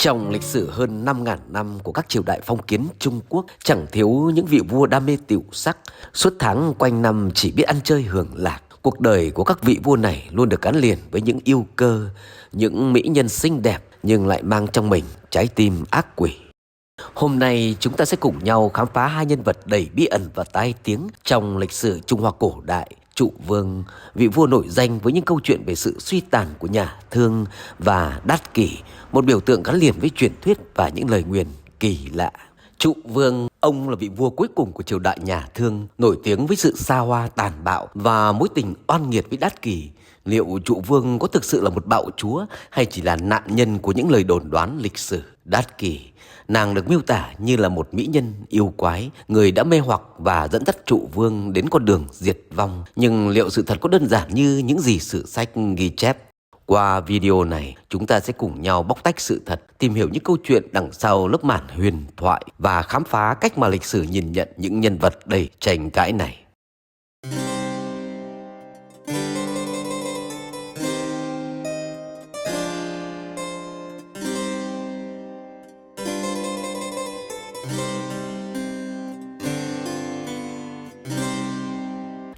Trong lịch sử hơn 5.000 năm của các triều đại phong kiến Trung Quốc, chẳng thiếu những vị vua đam mê tửu sắc, suốt tháng quanh năm chỉ biết ăn chơi hưởng lạc. Cuộc đời của các vị vua này luôn được gắn liền với những yêu cơ, những mỹ nhân xinh đẹp nhưng lại mang trong mình trái tim ác quỷ. Hôm nay chúng ta sẽ cùng nhau khám phá hai nhân vật đầy bí ẩn và tai tiếng trong lịch sử Trung Hoa cổ đại. Trụ Vương, vị vua nổi danh với những câu chuyện về sự suy tàn của nhà Thương, và Đát Kỷ, một biểu tượng gắn liền với truyền thuyết và những lời nguyền kỳ lạ. Trụ Vương, ông là vị vua cuối cùng của triều đại nhà Thương, nổi tiếng với sự xa hoa tàn bạo và mối tình oan nghiệt với Đát Kỷ. Liệu Trụ Vương có thực sự là một bạo chúa hay chỉ là nạn nhân của những lời đồn đoán lịch sử? Đát Kỷ, nàng được miêu tả như là một mỹ nhân yêu quái, người đã mê hoặc và dẫn dắt Trụ Vương đến con đường diệt vong. Nhưng liệu sự thật có đơn giản như những gì sử sách ghi chép? Qua video này, chúng ta sẽ cùng nhau bóc tách sự thật, tìm hiểu những câu chuyện đằng sau lớp màn huyền thoại và khám phá cách mà lịch sử nhìn nhận những nhân vật đầy tranh cãi này.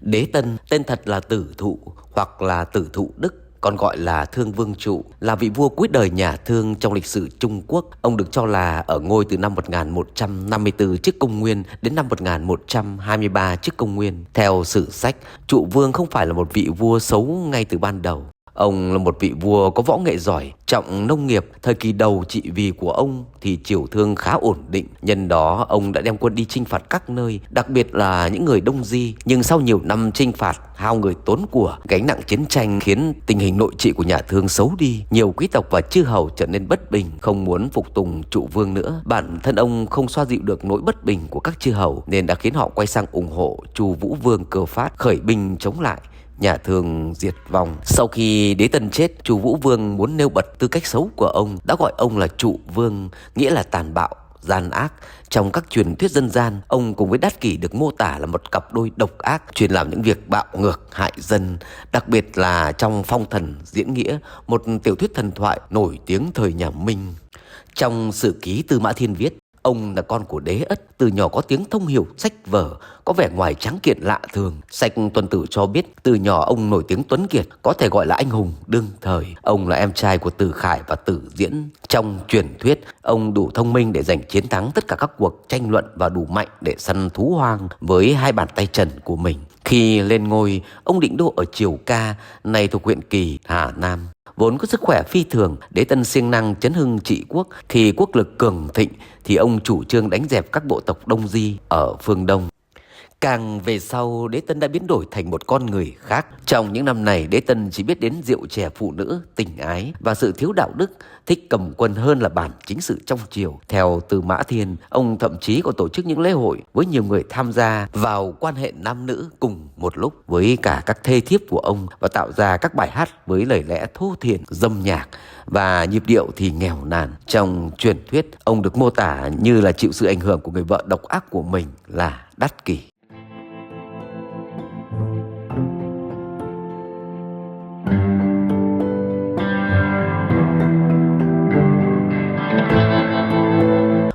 Đế Tân, tên thật là Tử Thụ hoặc là Tử Thụ Đức, còn gọi là Thương Vương Trụ, là vị vua cuối đời nhà Thương trong lịch sử Trung Quốc. Ông được cho là ở ngôi từ năm 1154 trước công nguyên đến năm 1123 trước công nguyên. Theo sử sách, Trụ Vương không phải là một vị vua xấu ngay từ ban đầu. Ông là một vị vua có võ nghệ giỏi, trọng nông nghiệp. Thời kỳ đầu trị vì của ông thì triều Thương khá ổn định. Nhân đó ông đã đem quân đi chinh phạt các nơi, đặc biệt là những người Đông Di. Nhưng sau nhiều năm chinh phạt, hao người tốn của, gánh nặng chiến tranh khiến tình hình nội trị của nhà Thương xấu đi. Nhiều quý tộc và chư hầu trở nên bất bình, không muốn phục tùng Trụ Vương nữa. Bản thân ông không xoa dịu được nỗi bất bình của các chư hầu nên đã khiến họ quay sang ủng hộ Chu Vũ Vương Cơ Phát, khởi binh chống lại. Nhà Thương diệt vong. Sau khi Đế Tân chết, Chu Vũ Vương muốn nêu bật tư cách xấu của ông, đã gọi ông là Trụ Vương, nghĩa là tàn bạo, gian ác. Trong các truyền thuyết dân gian, ông cùng với Đát Kỷ được mô tả là một cặp đôi độc ác, chuyên làm những việc bạo ngược, hại dân. Đặc biệt là trong Phong Thần Diễn Nghĩa, một tiểu thuyết thần thoại nổi tiếng thời nhà Minh. Trong sử ký Tư Mã Thiên viết, ông là con của Đế Ất, từ nhỏ có tiếng thông hiểu sách vở, có vẻ ngoài tráng kiện lạ thường. Sách Tuần Tử cho biết từ nhỏ ông nổi tiếng tuấn kiệt, có thể gọi là anh hùng đương thời. Ông là em trai của Tử Khải và Tử Diễn. Trong truyền thuyết, ông đủ thông minh để giành chiến thắng tất cả các cuộc tranh luận và đủ mạnh để săn thú hoang với hai bàn tay trần của mình. Khi lên ngôi, ông định đô ở Triều Ca, nay thuộc huyện Kỳ, Hà Nam. Vốn có sức khỏe phi thường, Đế Tân siêng năng chấn hưng trị quốc. Khi quốc lực cường thịnh thì ông chủ trương đánh dẹp các bộ tộc Đông Di ở phương Đông. Càng về sau, Đế Tân đã biến đổi thành một con người khác. Trong những năm này, Đế Tân chỉ biết đến rượu chè phụ nữ, tình ái và sự thiếu đạo đức, thích cầm quân hơn là bản chính sự trong triều. Theo Tư Mã Thiên, ông thậm chí còn tổ chức những lễ hội với nhiều người tham gia vào quan hệ nam nữ cùng một lúc với cả các thê thiếp của ông, và tạo ra các bài hát với lời lẽ thô thiển, dâm nhạc và nhịp điệu thì nghèo nàn. Trong truyền thuyết, ông được mô tả như là chịu sự ảnh hưởng của người vợ độc ác của mình là Đát Kỷ.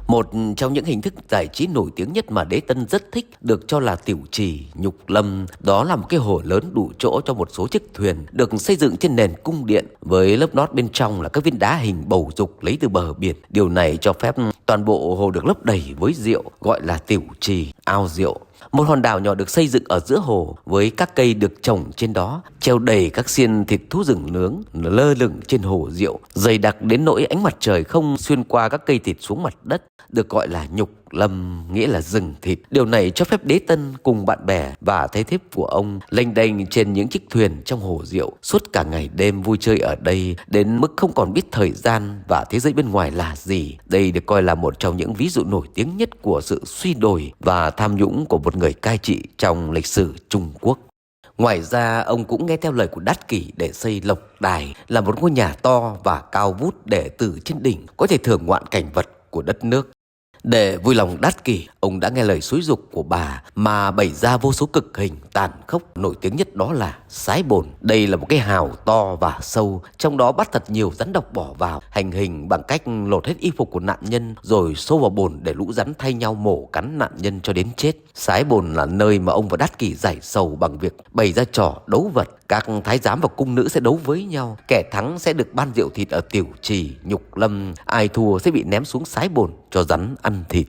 Một trong những hình thức giải trí nổi tiếng nhất mà Đế Tân rất thích được cho là Tiểu Trì, Nhục Lâm. Đó là một cái hồ lớn đủ chỗ cho một số chiếc thuyền, được xây dựng trên nền cung điện với lớp lót bên trong là các viên đá hình bầu dục lấy từ bờ biển. Điều này cho phép toàn bộ hồ được lấp đầy với rượu, gọi là Tiểu Trì, ao rượu. Một hòn đảo nhỏ được xây dựng ở giữa hồ với các cây được trồng trên đó, treo đầy các xiên thịt thú rừng nướng lơ lửng trên hồ rượu, dày đặc đến nỗi ánh mặt trời không xuyên qua các cây thịt xuống mặt đất, được gọi là Nhục Lâm, nghĩa là rừng thịt. Điều này cho phép Đế Tân cùng bạn bè và thê thiếp của ông lênh đênh trên những chiếc thuyền trong hồ rượu suốt cả ngày đêm, vui chơi ở đây đến mức không còn biết thời gian và thế giới bên ngoài là gì. Đây được coi là một trong những ví dụ nổi tiếng nhất của sự suy đồi và tham nhũng của một người cai trị trong lịch sử Trung Quốc. Ngoài ra, ông cũng nghe theo lời của Đát Kỷ để xây Lộc Đài, là một ngôi nhà to và cao vút để từ trên đỉnh có thể thưởng ngoạn cảnh vật của đất nước. Để vui lòng đắt kỷ, ông đã nghe lời xúi giục của bà mà bày ra vô số cực hình tàn khốc. Nổi tiếng nhất đó là sái bồn. Đây là một cái hào to và sâu, trong đó bắt thật nhiều rắn độc bỏ vào, hành hình bằng cách lột hết y phục của nạn nhân rồi xô vào bồn để lũ rắn thay nhau mổ cắn nạn nhân cho đến chết. Sái bồn là nơi mà ông và đắt kỷ giải sầu bằng việc bày ra trò đấu vật. Các thái giám và cung nữ sẽ đấu với nhau, kẻ thắng sẽ được ban rượu thịt ở tiểu trì, nhục lâm, ai thua sẽ bị ném xuống sái bồn cho rắn ăn thịt.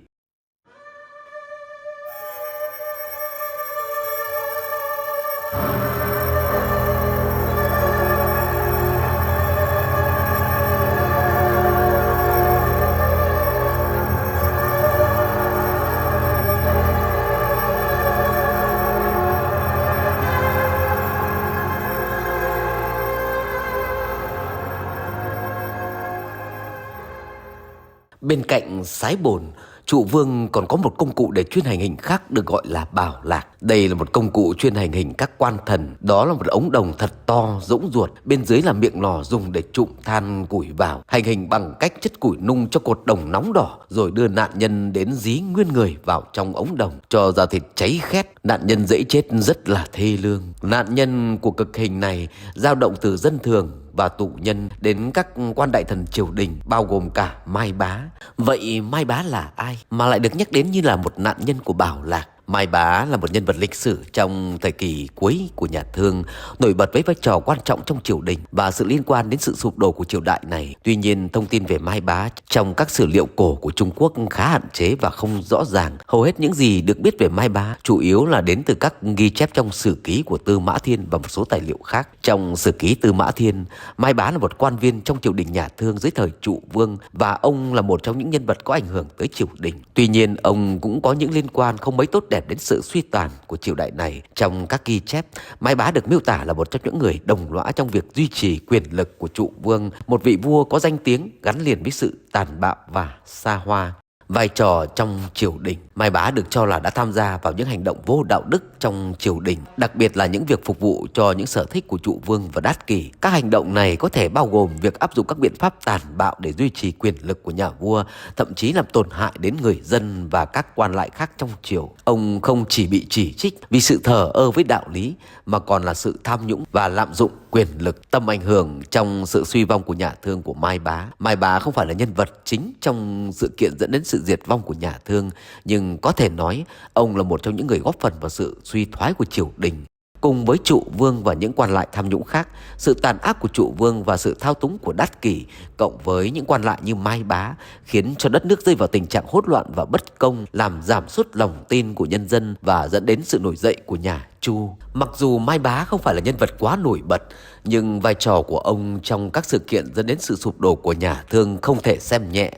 Bên cạnh sái bồn, trụ vương còn có một công cụ để chuyên hành hình khác được gọi là bảo lạc. Đây là một công cụ chuyên hành hình các quan thần. Đó là một ống đồng thật to, rỗng ruột, bên dưới là miệng lò dùng để trụm than củi vào. Hành hình bằng cách chất củi nung cho cột đồng nóng đỏ, rồi đưa nạn nhân đến dí nguyên người vào trong ống đồng, cho da thịt cháy khét. Nạn nhân dễ chết rất là thê lương. Nạn nhân của cực hình này dao động từ dân thường và tù nhân đến các quan đại thần triều đình, bao gồm cả Mai Bá. Vậy Mai Bá là ai mà lại được nhắc đến như là một nạn nhân của bảo lạc? Mai Bá là một nhân vật lịch sử trong thời kỳ cuối của nhà Thương, nổi bật với vai trò quan trọng trong triều đình và sự liên quan đến sự sụp đổ của triều đại này. Tuy nhiên, thông tin về Mai Bá trong các sử liệu cổ của Trung Quốc khá hạn chế và không rõ ràng. Hầu hết những gì được biết về Mai Bá chủ yếu là đến từ các ghi chép trong sử ký của Tư Mã Thiên và một số tài liệu khác. Trong sử ký Tư Mã Thiên, Mai Bá là một quan viên trong triều đình nhà Thương dưới thời Trụ Vương và ông là một trong những nhân vật có ảnh hưởng tới triều đình. Tuy nhiên, ông cũng có những liên quan không mấy tốt đẹp đến sự suy tàn của triều đại này. Trong các ghi chép, Mai Bá được miêu tả là một trong những người đồng lõa trong việc duy trì quyền lực của Trụ Vương, một vị vua có danh tiếng gắn liền với sự tàn bạo và xa hoa. Vai trò trong triều đình, Mai Bá được cho là đã tham gia vào những hành động vô đạo đức trong triều đình, đặc biệt là những việc phục vụ cho những sở thích của Trụ Vương và Đát Kỷ. Các hành động này có thể bao gồm việc áp dụng các biện pháp tàn bạo để duy trì quyền lực của nhà vua, thậm chí làm tổn hại đến người dân và các quan lại khác trong triều. Ông không chỉ bị chỉ trích vì sự thờ ơ với đạo lý, mà còn là sự tham nhũng và lạm dụng quyền lực. Tầm ảnh hưởng trong sự suy vong của nhà Thương của Mai Bá. Mai Bá không phải là nhân vật chính trong sự kiện dẫn đến sự diệt vong của nhà Thương, nhưng có thể nói ông là một trong những người góp phần vào sự suy thoái của triều đình. Cùng với Trụ Vương và những quan lại tham nhũng khác, sự tàn ác của Trụ Vương và sự thao túng của Đát Kỷ cộng với những quan lại như Mai Bá khiến cho đất nước rơi vào tình trạng hỗn loạn và bất công, làm giảm sút lòng tin của nhân dân và dẫn đến sự nổi dậy của nhà Chu. Mặc dù Mai Bá không phải là nhân vật quá nổi bật, nhưng vai trò của ông trong các sự kiện dẫn đến sự sụp đổ của nhà Thương không thể xem nhẹ.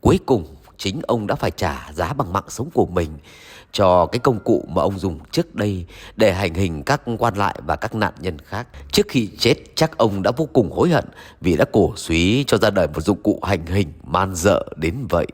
Cuối cùng, chính ông đã phải trả giá bằng mạng sống của mình cho cái công cụ mà ông dùng trước đây để hành hình các quan lại và các nạn nhân khác. Trước khi chết, chắc ông đã vô cùng hối hận vì đã cổ súy cho ra đời một dụng cụ hành hình man dợ đến vậy.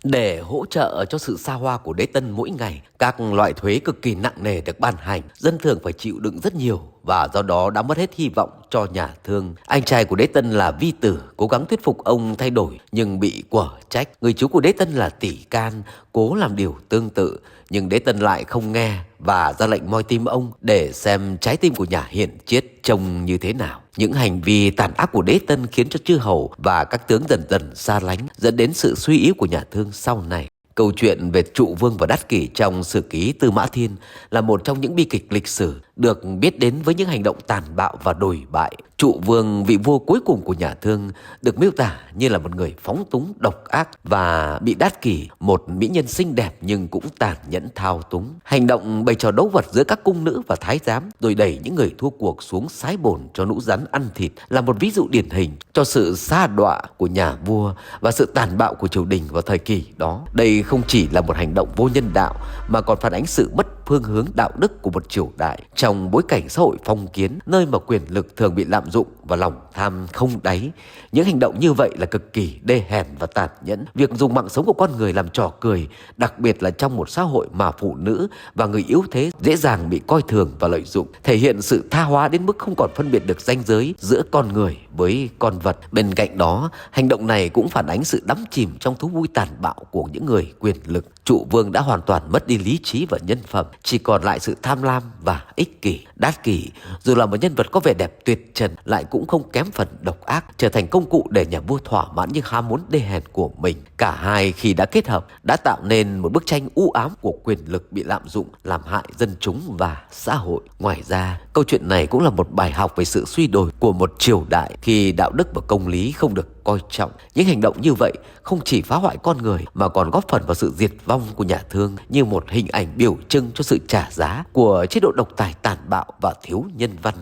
Để hỗ trợ cho sự xa hoa của đế tân mỗi ngày, các loại thuế cực kỳ nặng nề được ban hành, dân thường phải chịu đựng rất nhiều và do đó đã mất hết hy vọng cho nhà Thương. Anh trai của đế tân là Vi Tử cố gắng thuyết phục ông thay đổi nhưng bị quở trách. Người chú của đế tân là Tỷ Can cố làm điều tương tự nhưng đế tân lại không nghe và ra lệnh moi tim ông để xem trái tim của nhà Hiển Chiết trông như thế nào. Những hành vi tàn ác của đế tân khiến cho chư hầu và các tướng dần dần xa lánh, dẫn đến sự suy yếu của nhà Thương sau này. Câu chuyện về Trụ Vương và Đát Kỷ trong sử ký Tư Mã Thiên là một trong những bi kịch lịch sử được biết đến với những hành động tàn bạo và đồi bại. Trụ Vương, vị vua cuối cùng của nhà Thương, được miêu tả như là một người phóng túng độc ác và bị Đát Kỷ, một mỹ nhân xinh đẹp nhưng cũng tàn nhẫn thao túng. Hành động bày trò đấu vật giữa các cung nữ và thái giám rồi đẩy những người thua cuộc xuống sái bồn cho lũ rắn ăn thịt là một ví dụ điển hình cho sự sa đọa của nhà vua và sự tàn bạo của triều đình vào thời kỳ đó. Đây không chỉ là một hành động vô nhân đạo mà còn phản ánh sự mất phương hướng đạo đức của một triều đại trong bối cảnh xã hội phong kiến, nơi mà quyền lực thường bị lạm dụng và lòng tham không đáy. Những hành động như vậy là cực kỳ đê hèn và tàn nhẫn. Việc dùng mạng sống của con người làm trò cười, đặc biệt là trong một xã hội mà phụ nữ và người yếu thế dễ dàng bị coi thường và lợi dụng, thể hiện sự tha hóa đến mức không còn phân biệt được ranh giới giữa con người với con vật. Bên cạnh đó, hành động này cũng phản ánh sự đắm chìm trong thú vui tàn bạo của những người quyền lực. Trụ vương đã hoàn toàn mất đi lý trí và nhân phẩm, chỉ còn lại sự tham lam và ích kỷ. Đát Kỷ dù là một nhân vật có vẻ đẹp tuyệt trần, lại cũng không kém phần độc ác, trở thành công cụ để nhà vua thỏa mãn những ham muốn đê hèn của mình. Cả hai khi đã kết hợp đã tạo nên một bức tranh u ám của quyền lực bị lạm dụng làm hại dân chúng và xã hội. Ngoài ra, câu chuyện này cũng là một bài học về sự suy đồi của một triều đại khi đạo đức và công lý không được coi trọng. Những hành động như vậy không chỉ phá hoại con người mà còn góp phần vào sự diệt vong của nhà Thương, như một hình ảnh biểu trưng cho sự trả giá của chế độ độc tài tàn bạo và thiếu nhân văn.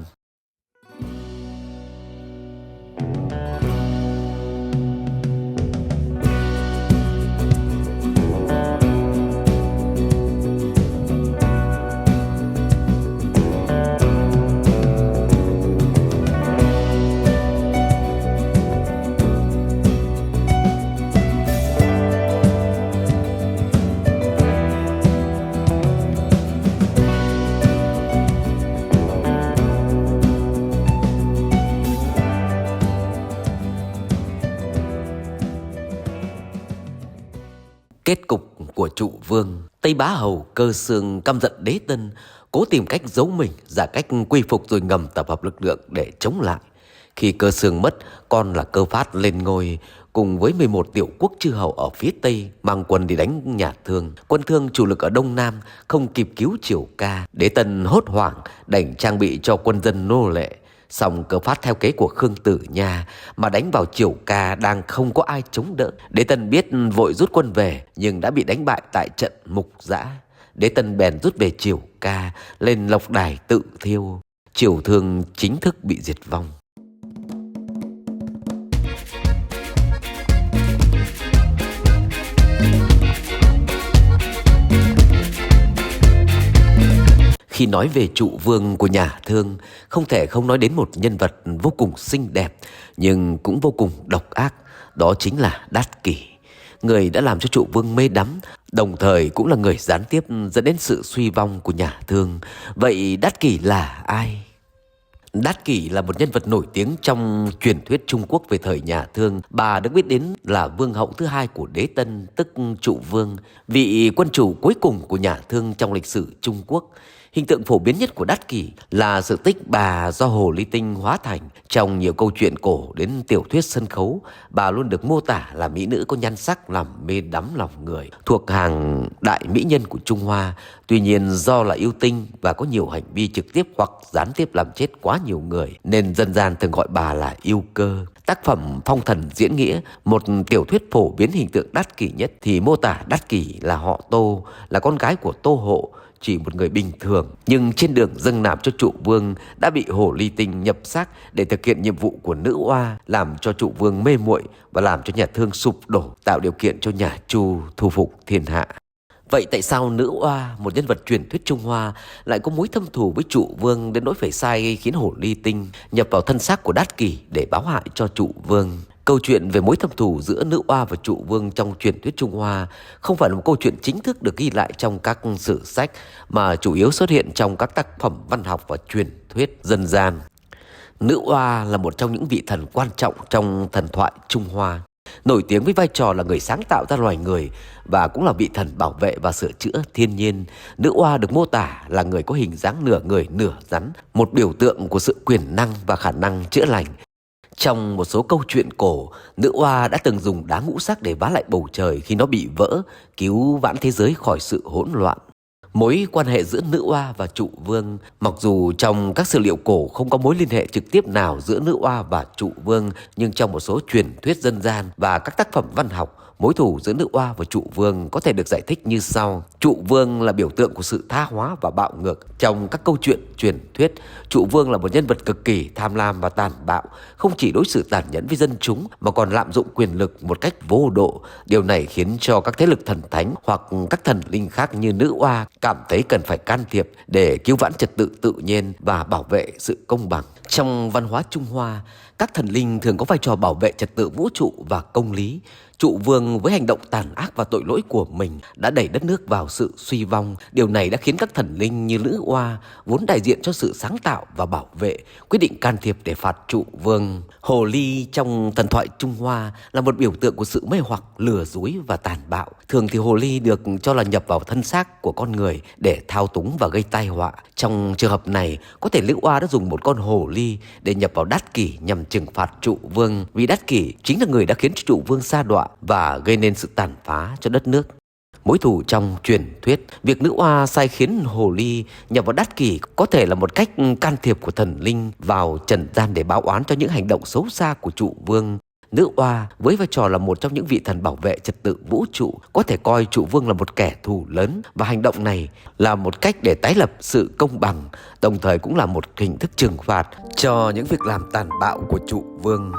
Kết cục của Trụ Vương. Tây Bá Hầu Cơ Xương căm giận Đế Tân, cố tìm cách giấu mình, giả cách quy phục rồi ngầm tập hợp lực lượng để chống lại. Khi Cơ Xương mất, con là Cơ Phát lên ngôi, cùng với 11 tiểu quốc chư hầu ở phía Tây mang quân đi đánh nhà Thương. Quân Thương chủ lực ở Đông Nam không kịp cứu Triều Ca. Đế Tân hốt hoảng đành trang bị cho quân dân nô lệ. Song Cơ Phát theo kế của Khương Tử Nha mà đánh vào Triều Ca đang không có ai chống đỡ. Đế Tân biết vội rút quân về nhưng đã bị đánh bại tại trận Mục Dã. Đế Tân bèn rút về Triều Ca, lên Lộc Đài tự thiêu. Triều Thương chính thức bị diệt vong. Khi nói về Trụ Vương của nhà Thương, không thể không nói đến một nhân vật vô cùng xinh đẹp nhưng cũng vô cùng độc ác, đó chính là Đát Kỷ. Người đã làm cho Trụ Vương mê đắm, đồng thời cũng là người gián tiếp dẫn đến sự suy vong của nhà Thương. Vậy Đát Kỷ là ai? Đát Kỷ là một nhân vật nổi tiếng trong truyền thuyết Trung Quốc về thời nhà Thương. Bà được biết đến là vương hậu thứ hai của Đế Tân, tức Trụ Vương, vị quân chủ cuối cùng của nhà Thương trong lịch sử Trung Quốc. Hình tượng phổ biến nhất của Đát Kỷ là sự tích bà do hồ ly tinh hóa thành. Trong nhiều câu chuyện cổ đến tiểu thuyết sân khấu, bà luôn được mô tả là mỹ nữ có nhan sắc làm mê đắm lòng người, thuộc hàng đại mỹ nhân của Trung Hoa. Tuy nhiên do là yêu tinh và có nhiều hành vi trực tiếp hoặc gián tiếp làm chết quá nhiều người, nên dân gian thường gọi bà là yêu cơ. Tác phẩm Phong Thần Diễn Nghĩa, một tiểu thuyết phổ biến hình tượng Đát Kỷ nhất, thì mô tả Đát Kỷ là họ Tô, là con gái của Tô Hộ, chỉ một người bình thường, nhưng trên đường dâng nạp cho Trụ Vương đã bị hồ ly tinh nhập xác để thực hiện nhiệm vụ của nữ oa, làm cho Trụ Vương mê muội và làm cho nhà Thương sụp đổ, tạo điều kiện cho nhà Chu thu phục thiên hạ. Vậy tại sao nữ oa, một nhân vật truyền thuyết Trung Hoa, lại có mối thâm thù với Trụ Vương đến nỗi phải sai khiến hồ ly tinh nhập vào thân xác của Đát Kỷ để báo hại cho Trụ Vương? Câu chuyện về mối thâm thù giữa nữ oa và Trụ Vương trong truyền thuyết Trung Hoa không phải là một câu chuyện chính thức được ghi lại trong các sử sách, mà chủ yếu xuất hiện trong các tác phẩm văn học và truyền thuyết dân gian. Nữ oa là một trong những vị thần quan trọng trong thần thoại Trung Hoa, nổi tiếng với vai trò là người sáng tạo ra loài người và cũng là vị thần bảo vệ và sửa chữa thiên nhiên. Nữ oa được mô tả là người có hình dáng nửa người nửa rắn, một biểu tượng của sự quyền năng và khả năng chữa lành. Trong một số câu chuyện cổ, nữ oa đã từng dùng đá ngũ sắc để vá lại bầu trời khi nó bị vỡ, cứu vãn thế giới khỏi sự hỗn loạn. Mối quan hệ giữa nữ oa và Trụ Vương, mặc dù trong các sử liệu cổ không có mối liên hệ trực tiếp nào giữa nữ oa và Trụ Vương, nhưng trong một số truyền thuyết dân gian và các tác phẩm văn học, mối thù giữa nữ oa và Trụ Vương có thể được giải thích như sau. Trụ Vương là biểu tượng của sự tha hóa và bạo ngược. Trong các câu chuyện truyền thuyết, Trụ Vương là một nhân vật cực kỳ tham lam và tàn bạo, không chỉ đối xử tàn nhẫn với dân chúng mà còn lạm dụng quyền lực một cách vô độ. Điều này khiến cho các thế lực thần thánh hoặc các thần linh khác như nữ oa cảm thấy cần phải can thiệp để cứu vãn trật tự tự nhiên và bảo vệ sự công bằng. Trong văn hóa Trung Hoa, các thần linh thường có vai trò bảo vệ trật tự vũ trụ và công lý. Trụ vương với hành động tàn ác và tội lỗi của mình đã đẩy đất nước vào sự suy vong. Điều này đã khiến các thần linh như Nữ Oa, vốn đại diện cho sự sáng tạo và bảo vệ, quyết định can thiệp để phạt trụ vương. Hồ ly trong thần thoại Trung Hoa là một biểu tượng của sự mê hoặc, lừa dối và tàn bạo. Thường thì hồ ly được cho là nhập vào thân xác của con người để thao túng và gây tai họa. Trong trường hợp này, có thể Nữ Oa đã dùng một con hồ ly để nhập vào Đát Kỷ nhằm trừng phạt trụ vương, vì Đát Kỷ chính là người đã khiến trụ vương sa đọa và gây nên sự tàn phá cho đất nước. Mối thù trong truyền thuyết, việc Nữ Oa sai khiến hồ ly nhập vào Đát Kỷ có thể là một cách can thiệp của thần linh vào trần gian để báo oán cho những hành động xấu xa của trụ vương. Nữ Oa với vai trò là một trong những vị thần bảo vệ trật tự vũ trụ có thể coi trụ vương là một kẻ thù lớn, và hành động này là một cách để tái lập sự công bằng, đồng thời cũng là một hình thức trừng phạt cho những việc làm tàn bạo của trụ vương.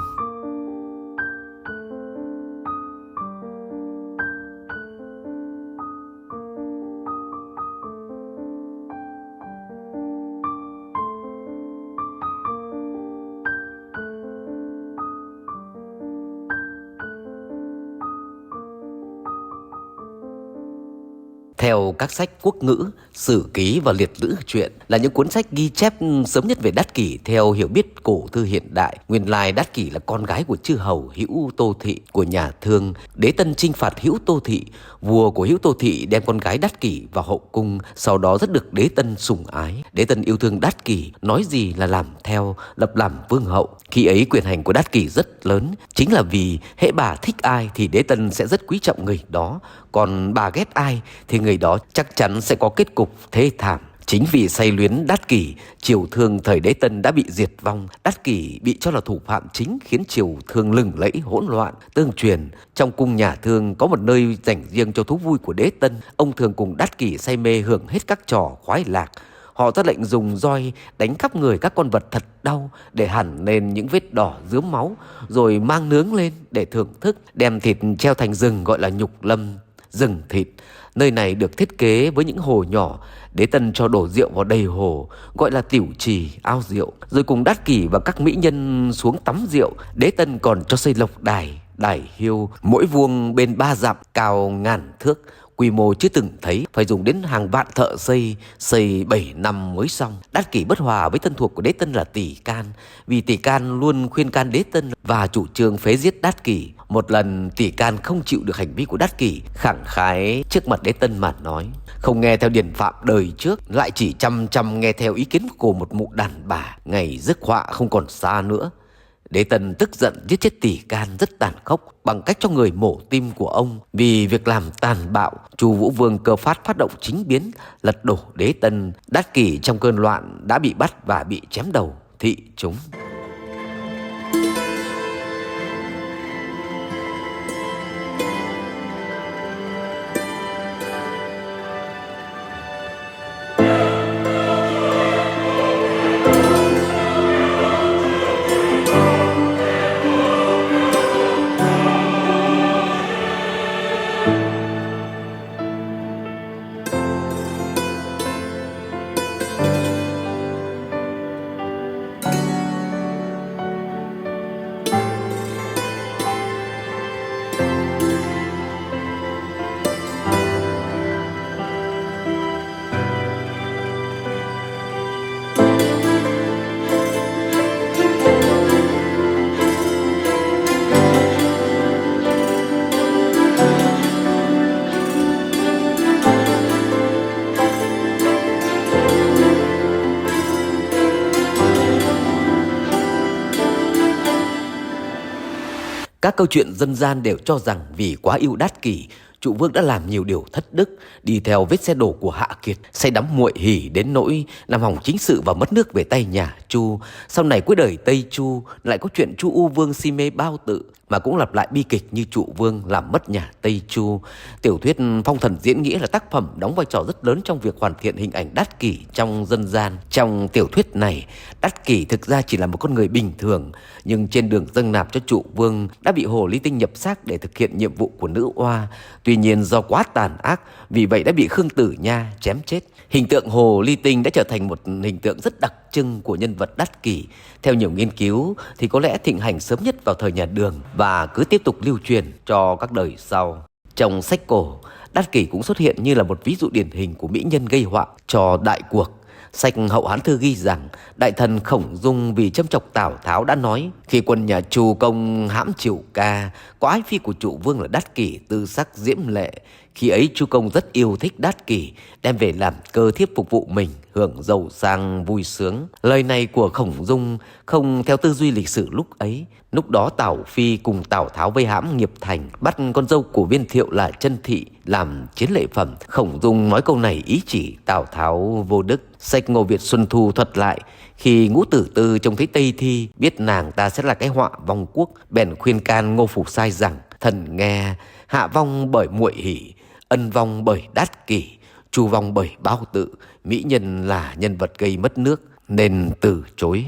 Theo các sách quốc ngữ, sử ký và liệt lữ truyện là những cuốn sách ghi chép sớm nhất về Đát Kỷ theo hiểu biết cổ thư hiện đại. Nguyên lai Đát Kỷ là con gái của chư hầu Hữu Tô Thị của nhà Thương. Đế Tân chinh phạt Hữu Tô Thị, vua của Hữu Tô Thị đem con gái Đát Kỷ vào hậu cung, sau đó rất được Đế Tân sủng ái. Đế Tân yêu thương Đát Kỷ, nói gì là làm theo, lập làm vương hậu. Khi ấy quyền hành của Đát Kỷ rất lớn, chính là vì hễ bà thích ai thì Đế Tân sẽ rất quý trọng người đó, còn bà ghét ai thì người đó chắc chắn sẽ có kết cục thê thảm. Chính vì say luyến Đát Kỷ, triều Thương thời Đế Tân đã bị diệt vong. Đát Kỷ bị cho là thủ phạm chính khiến triều Thương lừng lẫy hỗn loạn. Tương truyền, trong cung nhà Thương có một nơi dành riêng cho thú vui của Đế Tân. Ông thường cùng Đát Kỷ say mê hưởng hết các trò khoái lạc. Họ ra lệnh dùng roi đánh khắp người các con vật thật đau để hẳn lên những vết đỏ rướm máu, rồi mang nướng lên để thưởng thức, đem thịt treo thành rừng gọi là nhục lâm, rừng thịt. Nơi này được thiết kế với những hồ nhỏ. Đế Tân cho đổ rượu vào đầy hồ, gọi là tiểu trì, ao rượu, rồi cùng Đát Kỷ và các mỹ nhân xuống tắm rượu. Đế Tân còn cho xây lộc đài, đài hiêu, mỗi vuông bên 3 dặm, cao ngàn thước, quy mô chưa từng thấy, phải dùng đến hàng vạn thợ xây 7 năm mới xong. Đát Kỷ bất hòa với thân thuộc của Đế Tân là Tỷ Can, vì Tỷ Can luôn khuyên can Đế Tân và chủ trương phế giết Đát Kỷ. Một lần Tỷ Can không chịu được hành vi của Đát Kỷ, khẳng khái trước mặt Đế Tân mà nói: không nghe theo điển phạm đời trước, lại chỉ chăm nghe theo ý kiến của một mụ đàn bà, ngày rước họa không còn xa nữa. Đế Tân tức giận giết chết Tỷ Can rất tàn khốc bằng cách cho người mổ tim của ông. Vì việc làm tàn bạo, Chu Vũ Vương Cơ Phát phát động chính biến, lật đổ Đế Tân. Đát Kỷ trong cơn loạn đã bị bắt và bị chém đầu thị chúng. Các câu chuyện dân gian đều cho rằng vì quá yêu Đát Kỷ, Trụ Vương đã làm nhiều điều thất đức, đi theo vết xe đổ của Hạ Kiệt, say đắm muội hỉ đến nỗi làm hỏng chính sự và mất nước về tay nhà Chu. Sau này cuối đời Tây Chu lại có chuyện Chu U Vương si mê bao tự, mà cũng lặp lại bi kịch như Trụ Vương làm mất nhà Tây Chu. Tiểu thuyết Phong Thần Diễn Nghĩa là tác phẩm đóng vai trò rất lớn trong việc hoàn thiện hình ảnh Đát Kỷ trong dân gian. Trong tiểu thuyết này, Đát Kỷ thực ra chỉ là một con người bình thường, nhưng trên đường dâng nạp cho Trụ Vương đã bị hồ ly tinh nhập xác để thực hiện nhiệm vụ của nữ oa. Tuy nhiên do quá tàn ác, vì vậy đã bị Khương Tử Nha chém chết. Hình tượng hồ ly tinh đã trở thành một hình tượng rất đặc trưng của nhân vật Đát Kỷ. Theo nhiều nghiên cứu thì có lẽ thịnh hành sớm nhất vào thời nhà Đường và cứ tiếp tục lưu truyền cho các đời sau. Trong sách cổ, Đát Kỷ cũng xuất hiện như là một ví dụ điển hình của mỹ nhân gây họa cho đại cuộc. Sách Hậu Hán Thư ghi rằng đại thần Khổng Dung vì châm chọc Tào Tháo đã nói: khi quân nhà Chu công hãm Triệu Ca, có ái phi của Trụ Vương là Đát Kỷ tư sắc diễm lệ. Khi ấy Chu công rất yêu thích Đát Kỷ, đem về làm cơ thiếp phục vụ mình, hưởng giàu sang vui sướng. Lời này của Khổng Dung không theo tư duy lịch sử lúc ấy. Lúc đó Tào Phi cùng Tào Tháo vây hãm Nghiệp Thành, bắt con dâu của Viên Thiệu là Chân Thị làm chiến lợi phẩm. Khổng Dung nói câu này ý chỉ Tào Tháo vô đức. Sách Ngô Việt Xuân Thu thuật lại: khi Ngũ Tử Tư trông thấy Tây Thi, biết nàng ta sẽ là cái họa vong quốc, bèn khuyên can Ngô Phủ Sai rằng: thần nghe, hạ vong bởi muội hỷ, ân vong bởi Đát Kỷ, chu vong bởi Bao Tự, mỹ nhân là nhân vật gây mất nước nên từ chối.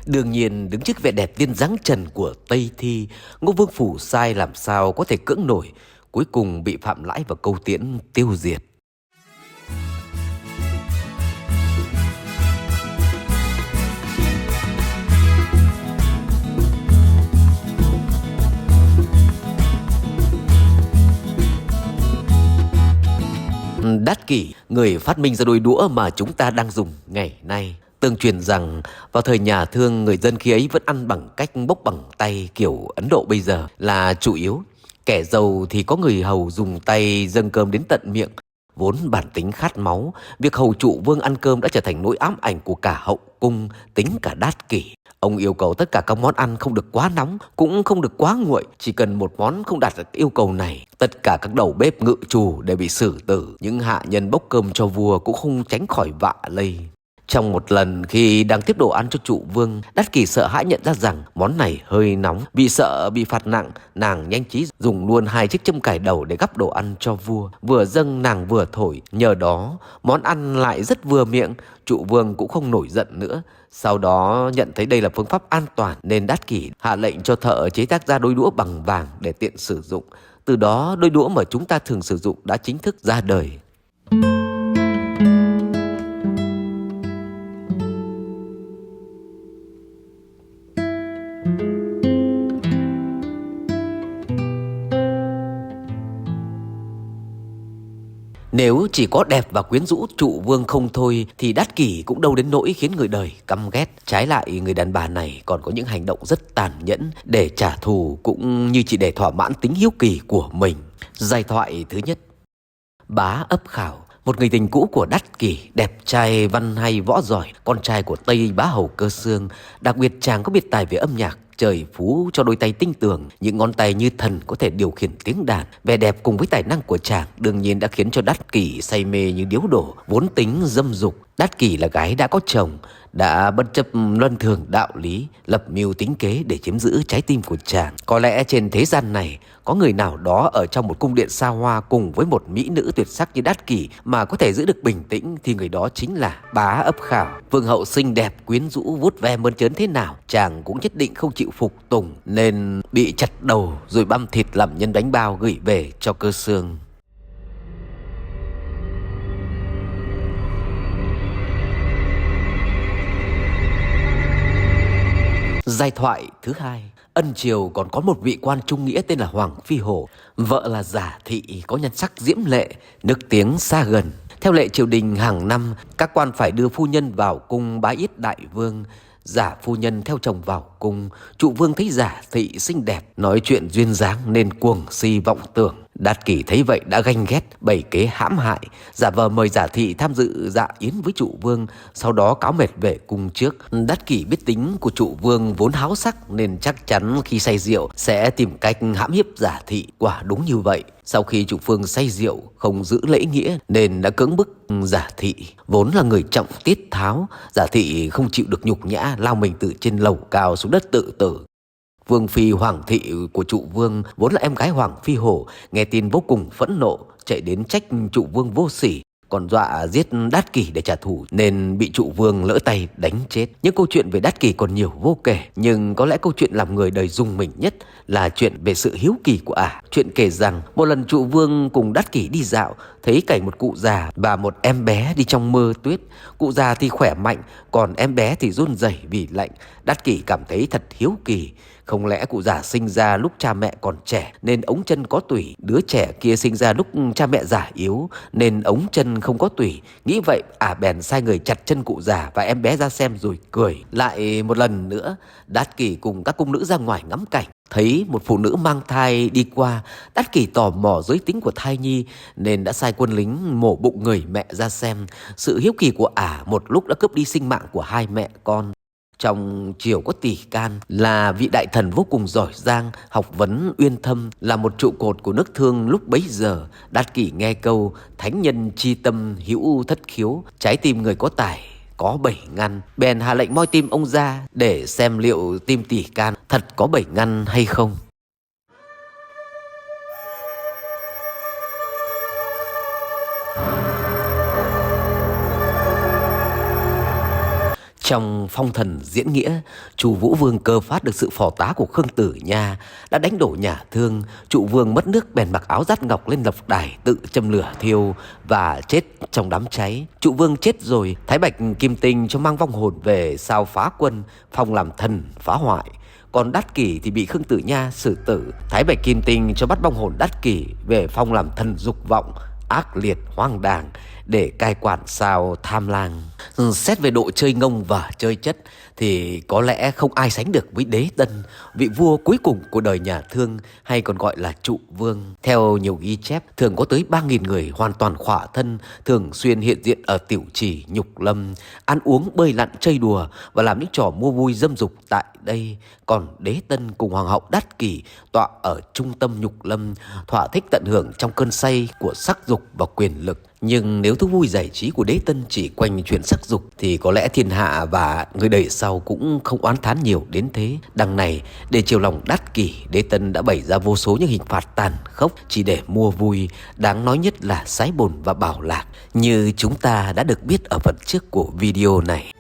Đương nhiên đứng trước vẻ đẹp viên dáng trần của Tây Thi, Ngô Vương Phủ Sai làm sao có thể cưỡng nổi, cuối cùng bị Phạm Lãi và Câu Tiễn tiêu diệt. Đát Kỷ, người phát minh ra đôi đũa mà chúng ta đang dùng ngày nay. Tương truyền rằng vào thời nhà Thương, người dân khi ấy vẫn ăn bằng cách bốc bằng tay kiểu Ấn Độ bây giờ là chủ yếu. Kẻ giàu thì có người hầu dùng tay dâng cơm đến tận miệng. Vốn bản tính khát máu, việc hầu Trụ Vương ăn cơm đã trở thành nỗi ám ảnh của cả hậu cung, tính cả Đát Kỷ. Ông yêu cầu tất cả các món ăn không được quá nóng, cũng không được quá nguội. Chỉ cần một món không đạt được yêu cầu này, tất cả các đầu bếp ngự trù đều bị xử tử. Những hạ nhân bốc cơm cho vua cũng không tránh khỏi vạ lây. Trong một lần khi đang tiếp đồ ăn cho Trụ Vương, Đát Kỷ sợ hãi nhận ra rằng món này hơi nóng. Vì sợ bị phạt nặng, nàng nhanh trí dùng luôn 2 chiếc châm cài đầu để gắp đồ ăn cho vua. Vừa dâng nàng vừa thổi, nhờ đó món ăn lại rất vừa miệng. Trụ Vương cũng không nổi giận nữa. Sau đó nhận thấy đây là phương pháp an toàn nên Đát Kỷ hạ lệnh cho thợ chế tác ra đôi đũa bằng vàng để tiện sử dụng. Từ đó đôi đũa mà chúng ta thường sử dụng đã chính thức ra đời. Nếu chỉ có đẹp và quyến rũ Trụ Vương không thôi thì Đát Kỷ cũng đâu đến nỗi khiến người đời căm ghét. Trái lại, người đàn bà này còn có những hành động rất tàn nhẫn để trả thù, cũng như chỉ để thỏa mãn tính hiếu kỳ của mình. Giai thoại thứ nhất. Bá Ấp Khảo, một người tình cũ của Đát Kỷ, đẹp trai, văn hay, võ giỏi, con trai của Tây Bá Hầu Cơ Xương. Đặc biệt chàng có biệt tài về âm nhạc, trời phú cho đôi tay tinh tường, những ngón tay như thần có thể điều khiển tiếng đàn. Vẻ đẹp cùng với tài năng của chàng đương nhiên đã khiến cho Đát Kỷ say mê như điếu đổ. Vốn tính dâm dục, Đát Kỷ là gái đã có chồng, đã bất chấp luân thường đạo lý, lập mưu tính kế để chiếm giữ trái tim của chàng. Có lẽ trên thế gian này có người nào đó ở trong một cung điện xa hoa cùng với một mỹ nữ tuyệt sắc như Đát Kỷ mà có thể giữ được bình tĩnh thì người đó chính là Bá Ấp Khảo. Vương hậu xinh đẹp, quyến rũ, vuốt ve mơn trớn thế nào chàng cũng nhất định không chịu phục tùng, nên bị chặt đầu rồi băm thịt làm nhân bánh bao gửi về cho Cơ Xương. Giai thoại thứ hai. Ân triều còn có một vị quan trung nghĩa tên là Hoàng Phi Hổ. Vợ là Giả Thị, có nhan sắc diễm lệ, nức tiếng xa gần. Theo lệ triều đình hàng năm, các quan phải đưa phu nhân vào cung bái yết đại vương. Giả phu nhân theo chồng vào cung. Trụ Vương thấy Giả Thị xinh đẹp, nói chuyện duyên dáng nên cuồng si vọng tưởng. Đát Kỷ thấy vậy đã ganh ghét, bày kế hãm hại, giả vờ mời Giả Thị tham dự dạ yến với Trụ Vương, sau đó cáo mệt về cung trước. Đát Kỷ biết tính của Trụ Vương vốn háo sắc nên chắc chắn khi say rượu sẽ tìm cách hãm hiếp Giả Thị. Quả đúng như vậy, sau khi Trụ Vương say rượu không giữ lễ nghĩa nên đã cưỡng bức Giả Thị. Vốn là người trọng tiết tháo, Giả Thị không chịu được nhục nhã, lao mình từ trên lầu cao xuống đất tự tử. Vương phi Hoàng Thị của Trụ Vương, vốn là em gái Hoàng Phi Hổ, nghe tin vô cùng phẫn nộ, chạy đến trách Trụ Vương vô sỉ. còn dọa giết Đát Kỷ để trả thù nên bị Trụ Vương lỡ tay đánh chết. Những câu chuyện về Đát Kỷ còn nhiều vô kể, nhưng có lẽ câu chuyện làm người đời rùng mình nhất là chuyện về sự hiếu kỳ của ả. Chuyện kể rằng một lần Trụ Vương cùng Đát Kỷ đi dạo, thấy cảnh một cụ già và một em bé đi trong mưa tuyết. Cụ già thì khỏe mạnh, còn em bé thì run rẩy vì lạnh. Đát Kỷ cảm thấy thật hiếu kỳ. Không lẽ cụ già sinh ra lúc cha mẹ còn trẻ nên ống chân có tủy, đứa trẻ kia sinh ra lúc cha mẹ già yếu nên ống chân không có tủy. Nghĩ vậy bèn sai người chặt chân cụ già và em bé ra xem rồi cười. Lại một lần nữa, Đát Kỷ cùng các cung nữ ra ngoài ngắm cảnh, thấy một phụ nữ mang thai đi qua. Đát Kỷ tò mò giới tính của thai nhi nên đã sai quân lính mổ bụng người mẹ ra xem. Sự hiếu kỳ của một lúc đã cướp đi sinh mạng của hai mẹ con. Trong triều có Tỷ Can là vị đại thần vô cùng giỏi giang, học vấn uyên thâm, là một trụ cột của nước Thương lúc bấy giờ. Đát Kỷ nghe câu thánh nhân chi tâm hữu thất khiếu, trái tim người có tài có 7 ngăn, bèn hạ lệnh moi tim ông ra để xem liệu tim Tỷ Can thật có 7 ngăn hay không. Trong Phong Thần Diễn Nghĩa, Chu Vũ Vương Cơ Phát được sự phò tá của Khương Tử Nha đã đánh đổ nhà Thương. Trụ Vương mất nước bèn mặc áo dát ngọc lên lập đài tự châm lửa thiêu và chết trong đám cháy. Trụ Vương chết rồi, Thái Bạch Kim Tinh cho mang vong hồn về sao phá quân, phong làm thần phá hoại. Còn Đát Kỷ thì bị Khương Tử Nha xử tử. Thái Bạch Kim Tinh cho bắt vong hồn Đát Kỷ về phong làm thần dục vọng, ác liệt hoang đàng để cai quản sao Tham Lang. Xét về độ chơi ngông và chơi chất thì có lẽ không ai sánh được với Đế Tân, vị vua cuối cùng của đời nhà Thương, hay còn gọi là Trụ Vương. Theo nhiều ghi chép, thường có tới 3.000 người hoàn toàn khỏa thân, thường xuyên hiện diện ở Tiểu Trì, Nhục Lâm, ăn uống bơi lặn chơi đùa và làm những trò mua vui dâm dục tại đây. Còn Đế Tân cùng Hoàng hậu Đát Kỷ tọa ở trung tâm Nhục Lâm, thỏa thích tận hưởng trong cơn say của sắc dục và quyền lực. Nhưng nếu thú vui giải trí của Đế Tân chỉ quanh chuyện sắc dục thì có lẽ thiên hạ và người đời sau cũng không oán thán nhiều đến thế. Đằng này, để chiều lòng Đát Kỷ, Đế Tân đã bày ra vô số những hình phạt tàn khốc chỉ để mua vui, đáng nói nhất là sái bồn và bảo lạc, như chúng ta đã được biết ở phần trước của video này.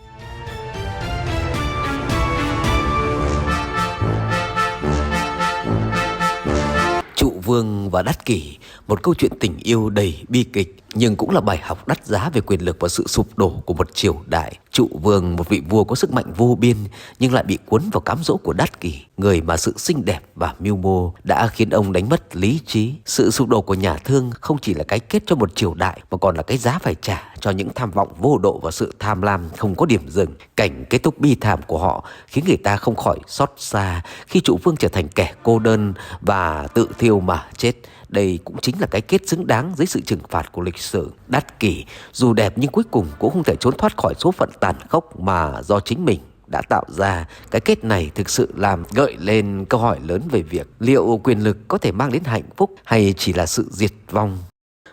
Trụ Vương và Đát Kỷ, một câu chuyện tình yêu đầy bi kịch nhưng cũng là bài học đắt giá về quyền lực và sự sụp đổ của một triều đại. Trụ Vương, một vị vua có sức mạnh vô biên nhưng lại bị cuốn vào cám dỗ của Đát Kỷ, người mà sự xinh đẹp và mưu mô đã khiến ông đánh mất lý trí. Sự sụp đổ của nhà Thương không chỉ là cái kết cho một triều đại mà còn là cái giá phải trả cho những tham vọng vô độ và sự tham lam không có điểm dừng. Cảnh kết thúc bi thảm của họ khiến người ta không khỏi xót xa khi Trụ Vương trở thành kẻ cô đơn và tự thiêu mà chết. Đây cũng chính là cái kết xứng đáng dưới sự trừng phạt của lịch sử. Đát Kỷ dù đẹp nhưng cuối cùng cũng không thể trốn thoát khỏi số phận tàn khốc mà do chính mình đã tạo ra. Cái kết này thực sự làm gợi lên câu hỏi lớn về việc liệu quyền lực có thể mang đến hạnh phúc hay chỉ là sự diệt vong.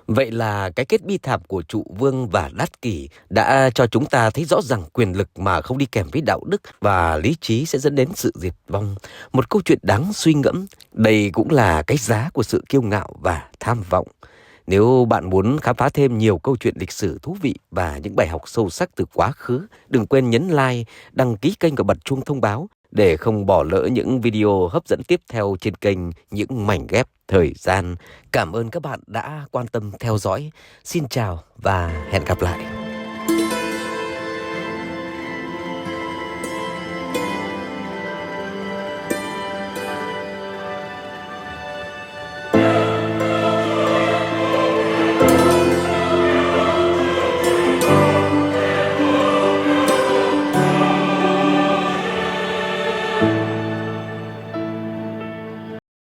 Vậy là cái kết bi thảm của Trụ Vương và Đát Kỷ đã cho chúng ta thấy rõ rằng quyền lực mà không đi kèm với đạo đức và lý trí sẽ dẫn đến sự diệt vong. Một câu chuyện đáng suy ngẫm. Đây cũng là cái giá của sự kiêu ngạo và tham vọng. Nếu bạn muốn khám phá thêm nhiều câu chuyện lịch sử thú vị và những bài học sâu sắc từ quá khứ, đừng quên nhấn like, đăng ký kênh và bật chuông thông báo để không bỏ lỡ những video hấp dẫn tiếp theo trên kênh Những Mảnh Ghép Thời Gian. Cảm ơn các bạn đã quan tâm theo dõi. Xin chào và hẹn gặp lại.